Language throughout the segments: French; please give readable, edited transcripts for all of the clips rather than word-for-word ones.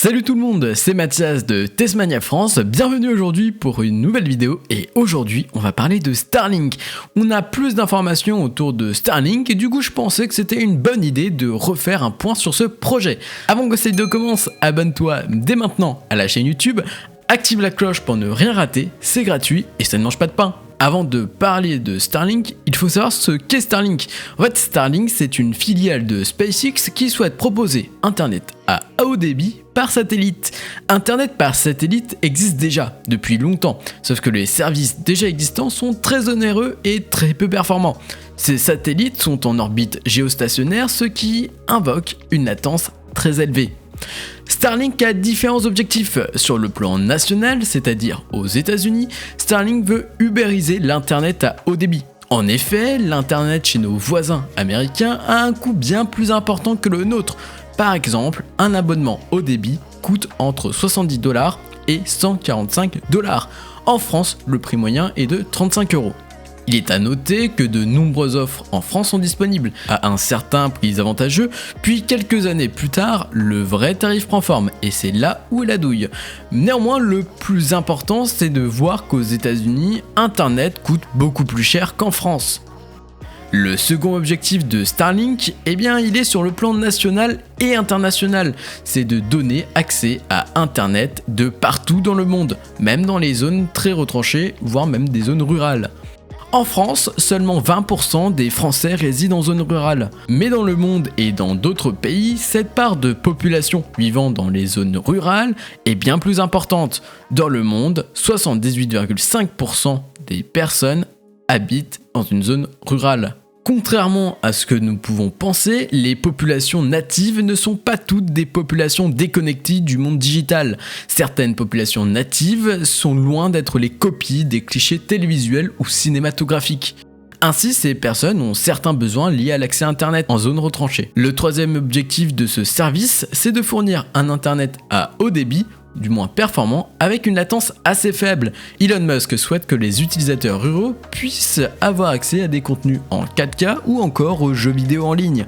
Salut tout le monde, c'est Mathias de Tesmania France, bienvenue aujourd'hui pour une nouvelle vidéo et aujourd'hui on va parler de Starlink. On a plus d'informations autour de Starlink et du coup je pensais que c'était une bonne idée de refaire un point sur ce projet. Avant que cette vidéo commence, abonne-toi dès maintenant à la chaîne YouTube, active la cloche pour ne rien rater, c'est gratuit et ça ne mange pas de pain. Avant de parler de Starlink, il faut savoir ce qu'est Starlink. En fait, Starlink, c'est une filiale de SpaceX qui souhaite proposer Internet à haut débit par satellite. Internet par satellite existe déjà depuis longtemps, sauf que les services déjà existants sont très onéreux et très peu performants. Ces satellites sont en orbite géostationnaire, ce qui invoque une latence très élevée. Starlink a différents objectifs. Sur le plan national, c'est-à-dire aux États-Unis, Starlink veut ubériser l'Internet à haut débit. En effet, l'Internet chez nos voisins américains a un coût bien plus important que le nôtre. Par exemple, un abonnement haut débit coûte entre 70$ et 145$. En France, le prix moyen est de 35€. Il est à noter que de nombreuses offres en France sont disponibles à un certain prix avantageux, puis quelques années plus tard, le vrai tarif prend forme et c'est là où est la douille. Néanmoins, le plus important, c'est de voir qu'aux États-Unis, Internet coûte beaucoup plus cher qu'en France. Le second objectif de Starlink, il est sur le plan national et international, c'est de donner accès à Internet de partout dans le monde, même dans les zones très retranchées, voire même des zones rurales. En France, seulement 20% des Français résident en zone rurale. Mais dans le monde et dans d'autres pays, cette part de population vivant dans les zones rurales est bien plus importante. Dans le monde, 78,5% des personnes habitent dans une zone rurale. Contrairement à ce que nous pouvons penser, les populations natives ne sont pas toutes des populations déconnectées du monde digital. Certaines populations natives sont loin d'être les copies des clichés télévisuels ou cinématographiques. Ainsi, ces personnes ont certains besoins liés à l'accès à Internet en zone retranchée. Le troisième objectif de ce service, c'est de fournir un Internet à haut débit, du moins performant, avec une latence assez faible. Elon Musk souhaite que les utilisateurs ruraux puissent avoir accès à des contenus en 4K ou encore aux jeux vidéo en ligne.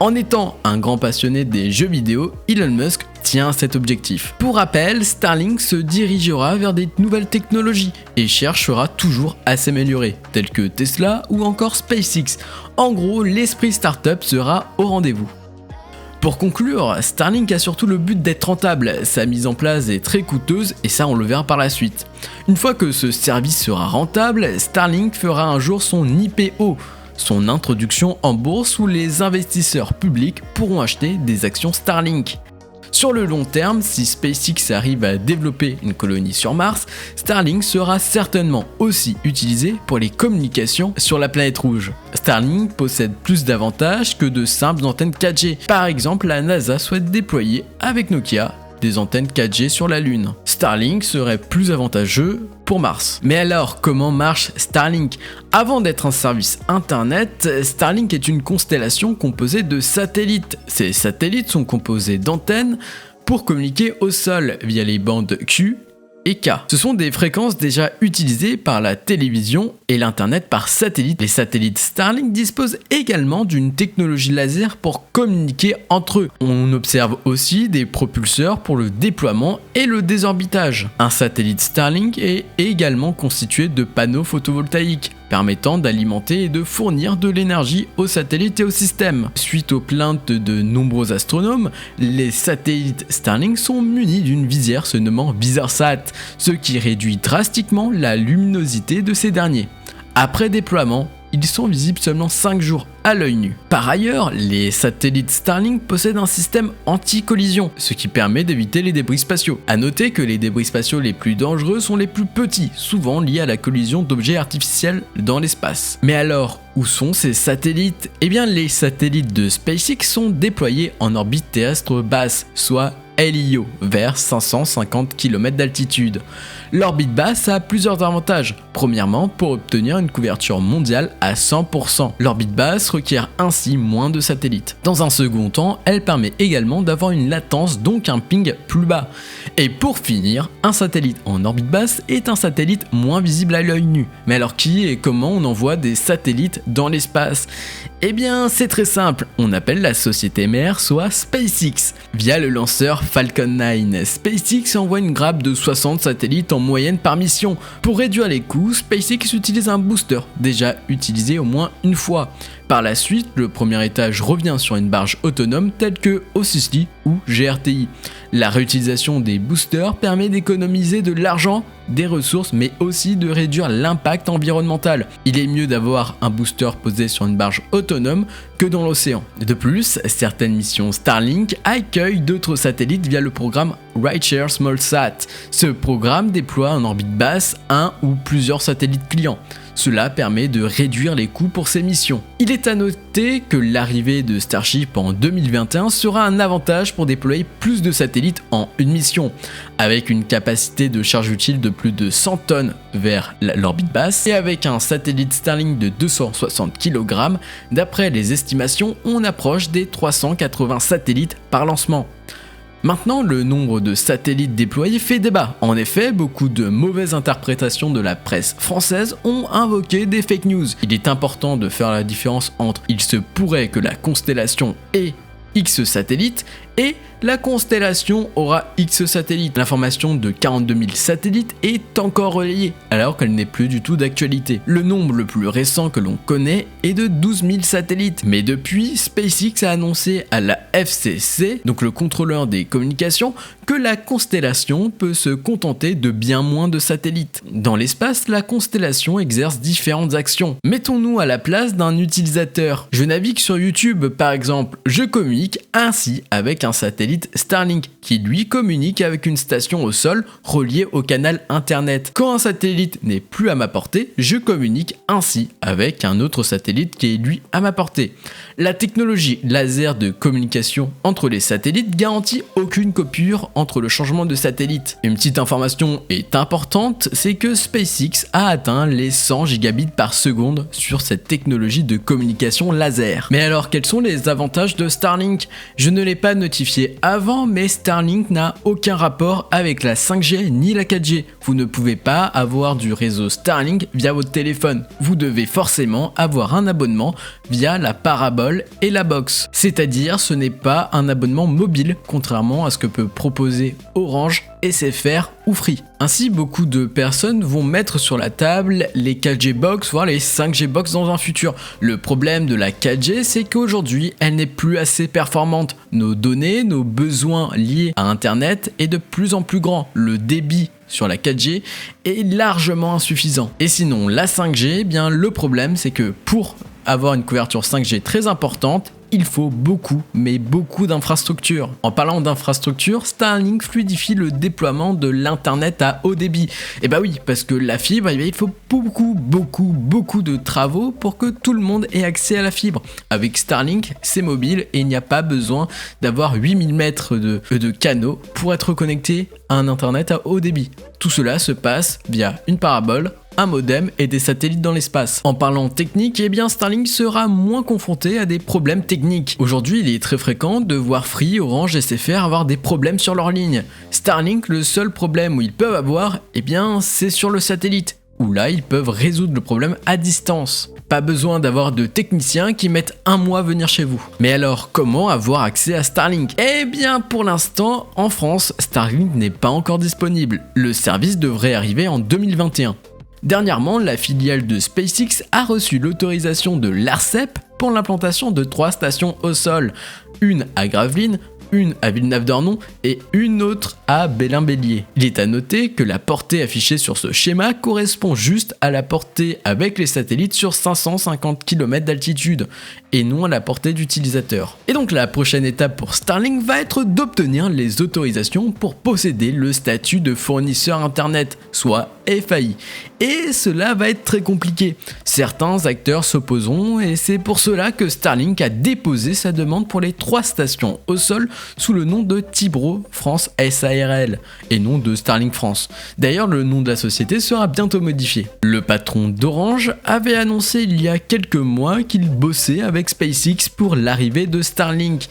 En étant un grand passionné des jeux vidéo, Elon Musk tient à cet objectif. Pour rappel, Starlink se dirigera vers des nouvelles technologies et cherchera toujours à s'améliorer, telles que Tesla ou encore SpaceX. En gros, l'esprit startup sera au rendez-vous. Pour conclure, Starlink a surtout le but d'être rentable, sa mise en place est très coûteuse et ça on le verra par la suite. Une fois que ce service sera rentable, Starlink fera un jour son IPO, son introduction en bourse où les investisseurs publics pourront acheter des actions Starlink. Sur le long terme, si SpaceX arrive à développer une colonie sur Mars, Starlink sera certainement aussi utilisé pour les communications sur la planète rouge. Starlink possède plus d'avantages que de simples antennes 4G. Par exemple, la NASA souhaite déployer avec Nokia des antennes 4G sur la Lune. Starlink serait plus avantageux pour Mars. Mais alors, comment marche Starlink? Avant d'être un service internet, Starlink est une constellation composée de satellites. Ces satellites sont composés d'antennes pour communiquer au sol via les bandes Q et K. Ce sont des fréquences déjà utilisées par la télévision et l'internet par satellite. Les satellites Starlink disposent également d'une technologie laser pour communiquer entre eux. On observe aussi des propulseurs pour le déploiement et le désorbitage. Un satellite Starlink est également constitué de panneaux photovoltaïques permettant d'alimenter et de fournir de l'énergie aux satellites et au système. Suite aux plaintes de nombreux astronomes, les satellites Starlink sont munis d'une visière se nommant VisarSat, ce qui réduit drastiquement la luminosité de ces derniers. Après déploiement, ils sont visibles seulement 5 jours à l'œil nu. Par ailleurs, les satellites Starlink possèdent un système anti-collision, ce qui permet d'éviter les débris spatiaux. A noter que les débris spatiaux les plus dangereux sont les plus petits, souvent liés à la collision d'objets artificiels dans l'espace. Mais alors, où sont ces satellites? Les satellites de SpaceX sont déployés en orbite terrestre basse, soit LEO, vers 550 km d'altitude. L'orbite basse a plusieurs avantages. Premièrement, pour obtenir une couverture mondiale à 100%. L'orbite basse requiert ainsi moins de satellites. Dans un second temps, elle permet également d'avoir une latence, donc un ping plus bas. Et pour finir, un satellite en orbite basse est un satellite moins visible à l'œil nu. Mais alors qui et comment on envoie des satellites dans l'espace? Eh bien c'est très simple, on appelle la société mère, soit SpaceX. Via le lanceur Falcon 9, SpaceX envoie une grappe de 60 satellites en moyenne par mission. Pour réduire les coûts, SpaceX utilise un booster, déjà utilisé au moins une fois. Par la suite, le premier étage revient sur une barge autonome telle que Ocity ou GRTI. La réutilisation des boosters permet d'économiser de l'argent, des ressources, mais aussi de réduire l'impact environnemental. Il est mieux d'avoir un booster posé sur une barge autonome que dans l'océan. De plus, certaines missions Starlink accueillent d'autres satellites via le programme Rideshare SmallSat. Ce programme déploie en orbite basse un ou plusieurs satellites clients. Cela permet de réduire les coûts pour ces missions. Il est à noter que l'arrivée de Starship en 2021 sera un avantage pour déployer plus de satellites en une mission, avec une capacité de charge utile de plus de 100 tonnes vers l'orbite basse, et avec un satellite Starlink de 260 kg, d'après les estimations, on approche des 380 satellites par lancement. Maintenant, le nombre de satellites déployés fait débat. En effet, beaucoup de mauvaises interprétations de la presse française ont invoqué des fake news. Il est important de faire la différence entre « il se pourrait que la constellation ait X satellites » et la constellation aura X satellites. L'information de 42 000 satellites est encore relayée, alors qu'elle n'est plus du tout d'actualité. Le nombre le plus récent que l'on connaît est de 12 000 satellites. Mais depuis, SpaceX a annoncé à la FCC, donc le contrôleur des communications, que la constellation peut se contenter de bien moins de satellites. Dans l'espace, la constellation exerce différentes actions. Mettons-nous à la place d'un utilisateur. Je navigue sur YouTube par exemple, je communique ainsi avec un satellite Starlink qui lui communique avec une station au sol reliée au canal internet. Quand un satellite n'est plus à ma portée, je communique ainsi avec un autre satellite qui est lui à ma portée. La technologie laser de communication entre les satellites garantit aucune coupure entre le changement de satellite. Une petite information est importante, c'est que SpaceX a atteint les 100 gigabits par seconde sur cette technologie de communication laser. Mais alors quels sont les avantages de Starlink? Je ne l'ai pas notifié avant, mais Starlink n'a aucun rapport avec la 5G ni la 4G. Vous ne pouvez pas avoir du réseau Starlink via votre téléphone. Vous devez forcément avoir un abonnement via la parabole et la box. C'est-à-dire ce n'est pas un abonnement mobile, contrairement à ce que peut proposer Orange, SFR ou Free. Ainsi, beaucoup de personnes vont mettre sur la table les 4G box, voire les 5G box dans un futur. Le problème de la 4G, c'est qu'aujourd'hui, elle n'est plus assez performante. Nos données, nos besoins liés à Internet est de plus en plus grand. Le débit sur la 4G est largement insuffisant. Et sinon, la 5G, eh bien le problème, c'est que pour avoir une couverture 5G très importante, il faut beaucoup, mais beaucoup d'infrastructures. En parlant d'infrastructures, Starlink fluidifie le déploiement de l'internet à haut débit. Et bah oui, parce que la fibre, il faut beaucoup de travaux pour que tout le monde ait accès à la fibre. Avec Starlink, c'est mobile et il n'y a pas besoin d'avoir 8000 mètres de canaux pour être connecté à un internet à haut débit. Tout cela se passe via une parabole, un modem et des satellites dans l'espace. En parlant technique, eh bien Starlink sera moins confronté à des problèmes techniques. Aujourd'hui, il est très fréquent de voir Free, Orange et SFR avoir des problèmes sur leur ligne. Starlink, le seul problème où ils peuvent avoir, eh bien c'est sur le satellite, où là ils peuvent résoudre le problème à distance. Pas besoin d'avoir de techniciens qui mettent un mois à venir chez vous. Mais alors, comment avoir accès à Starlink? Eh bien, pour l'instant, en France, Starlink n'est pas encore disponible. Le service devrait arriver en 2021. Dernièrement, la filiale de SpaceX a reçu l'autorisation de l'ARCEP pour l'implantation de 3 stations au sol, une à Gravelines, une à Villeneuve-d'Ornon et une autre à Belin-Bélier. Il est à noter que la portée affichée sur ce schéma correspond juste à la portée avec les satellites sur 550 km d'altitude et non à la portée d'utilisateur. Et donc la prochaine étape pour Starlink va être d'obtenir les autorisations pour posséder le statut de fournisseur internet, soit FAI. Et cela va être très compliqué. Certains acteurs s'opposeront et c'est pour cela que Starlink a déposé sa demande pour les 3 stations au sol sous le nom de Tibro France SARL et non de Starlink France. D'ailleurs, le nom de la société sera bientôt modifié. Le patron d'Orange avait annoncé il y a quelques mois qu'il bossait avec SpaceX pour l'arrivée de Starlink.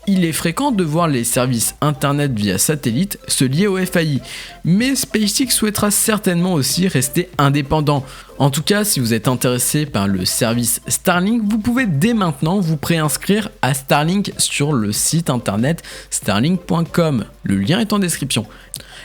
Il est fréquent de voir les services internet via satellite se lier au FAI, mais SpaceX souhaitera certainement aussi rester indépendant. En tout cas, si vous êtes intéressé par le service Starlink, vous pouvez dès maintenant vous préinscrire à Starlink sur le site internet starlink.com. Le lien est en description.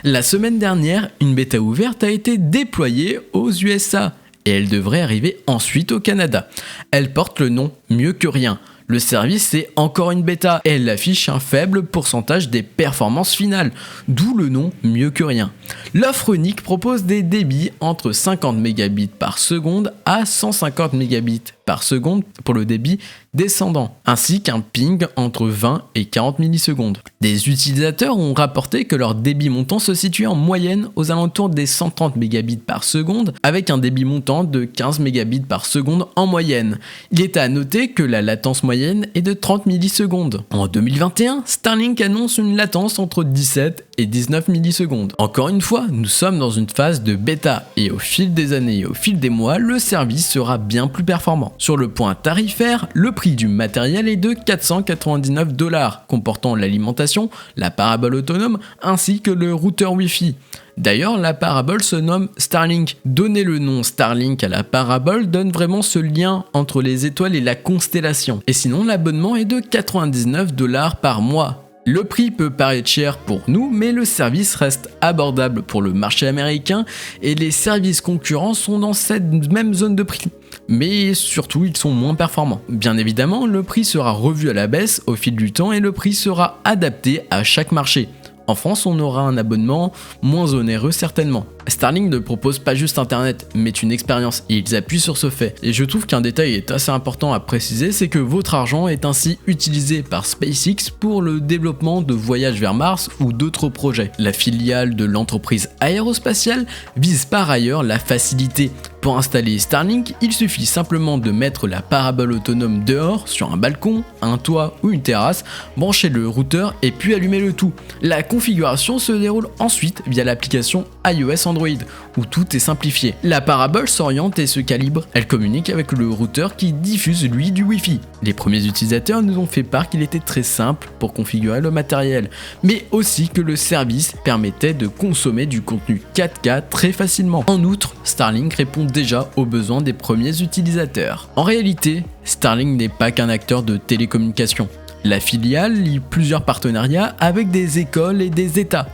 La semaine dernière, une bêta ouverte a été déployée aux USA et elle devrait arriver ensuite au Canada. Elle porte le nom Mieux que rien. Le service est encore une bêta et elle affiche un faible pourcentage des performances finales, d'où le nom Mieux que rien. L'offre unique propose des débits entre 50 mégabits par seconde à 150 mégabits par seconde pour le débit descendant, ainsi qu'un ping entre 20 et 40 millisecondes. Des utilisateurs ont rapporté que leur débit montant se situait en moyenne aux alentours des 130 mégabits par seconde, avec un débit montant de 15 mégabits par seconde en moyenne. Il est à noter que la latence moyenne est de 30 millisecondes. En 2021, Starlink annonce une latence entre 17 et 19 millisecondes. Encore une fois, nous sommes dans une phase de bêta et au fil des années et au fil des mois, le service sera bien plus performant. Sur le point tarifaire, le prix du matériel est de 499$, comportant l'alimentation, la parabole autonome ainsi que le routeur Wi-Fi. D'ailleurs, la parabole se nomme Starlink. Donner le nom Starlink à la parabole donne vraiment ce lien entre les étoiles et la constellation. Et sinon, l'abonnement est de 99$ par mois. Le prix peut paraître cher pour nous, mais le service reste abordable pour le marché américain et les services concurrents sont dans cette même zone de prix. Mais surtout, ils sont moins performants. Bien évidemment, le prix sera revu à la baisse au fil du temps et le prix sera adapté à chaque marché. En France, on aura un abonnement moins onéreux certainement. Starlink ne propose pas juste internet, mais une expérience et ils appuient sur ce fait. Et je trouve qu'un détail est assez important à préciser, c'est que votre argent est ainsi utilisé par SpaceX pour le développement de voyages vers Mars ou d'autres projets. La filiale de l'entreprise aérospatiale vise par ailleurs la facilité. Pour installer Starlink, il suffit simplement de mettre la parabole autonome dehors, sur un balcon, un toit ou une terrasse, brancher le routeur et puis allumer le tout. La configuration se déroule ensuite via l'application iOS Android, où tout est simplifié. La parabole s'oriente et se calibre, elle communique avec le routeur qui diffuse lui du Wi-Fi. Les premiers utilisateurs nous ont fait part qu'il était très simple pour configurer le matériel, mais aussi que le service permettait de consommer du contenu 4K très facilement. En outre, Starlink répond déjà aux besoins des premiers utilisateurs. En réalité, Starlink n'est pas qu'un acteur de télécommunications. La filiale lie plusieurs partenariats avec des écoles et des États.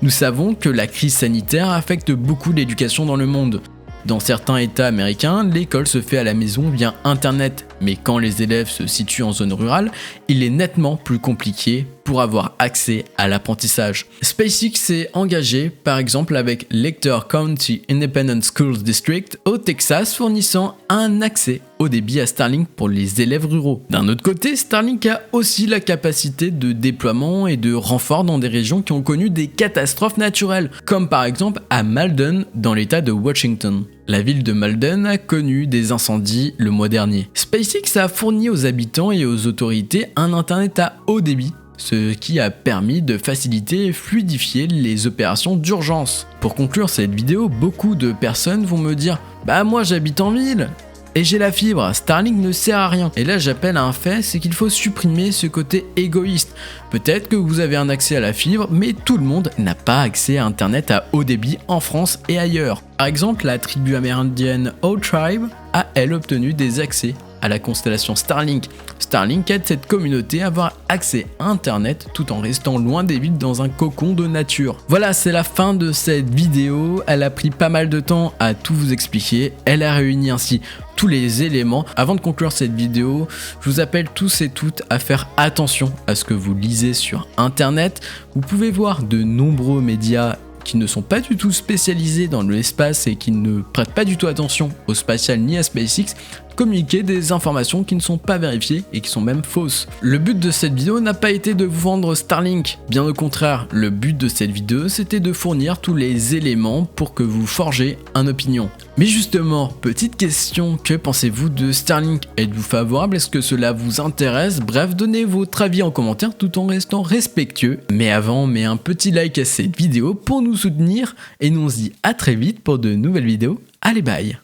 Nous savons que la crise sanitaire affecte beaucoup l'éducation dans le monde. Dans certains États américains, l'école se fait à la maison via Internet, mais quand les élèves se situent en zone rurale, il est nettement plus compliqué pour avoir accès à l'apprentissage. SpaceX s'est engagé par exemple avec Lecter County Independent Schools District au Texas, fournissant un accès au débit à Starlink pour les élèves ruraux. D'un autre côté, Starlink a aussi la capacité de déploiement et de renfort dans des régions qui ont connu des catastrophes naturelles, comme par exemple à Malden dans l'état de Washington. La ville de Malden a connu des incendies le mois dernier. SpaceX a fourni aux habitants et aux autorités un internet à haut débit, ce qui a permis de faciliter et fluidifier les opérations d'urgence. Pour conclure cette vidéo, beaucoup de personnes vont me dire « Bah moi j'habite en ville !» et j'ai la fibre, Starlink ne sert à rien. Et là j'appelle à un fait, c'est qu'il faut supprimer ce côté égoïste. Peut-être que vous avez un accès à la fibre, mais tout le monde n'a pas accès à internet à haut débit en France et ailleurs. Par exemple, la tribu amérindienne O-Tribe a elle obtenu des accès à la constellation Starlink. Starlink aide cette communauté à avoir accès à internet tout en restant loin des villes dans un cocon de nature. Voilà, c'est la fin de cette vidéo. Elle a pris pas mal de temps à tout vous expliquer. Elle a réuni ainsi tous les éléments. Avant de conclure cette vidéo, je vous appelle tous et toutes à faire attention à ce que vous lisez sur internet. Vous pouvez voir de nombreux médias qui ne sont pas du tout spécialisés dans l'espace et qui ne prêtent pas du tout attention au spatial ni à SpaceX, communiquer des informations qui ne sont pas vérifiées et qui sont même fausses. Le but de cette vidéo n'a pas été de vous vendre Starlink, bien au contraire, le but de cette vidéo c'était de fournir tous les éléments pour que vous forgez une opinion. Mais justement, petite question, que pensez-vous de Starlink? Êtes-vous favorable? Est-ce que cela vous intéresse? Bref, donnez votre avis en commentaire tout en restant respectueux. Mais avant, mets un petit like à cette vidéo pour nous soutenir et nous on se dit à très vite pour de nouvelles vidéos. Allez bye!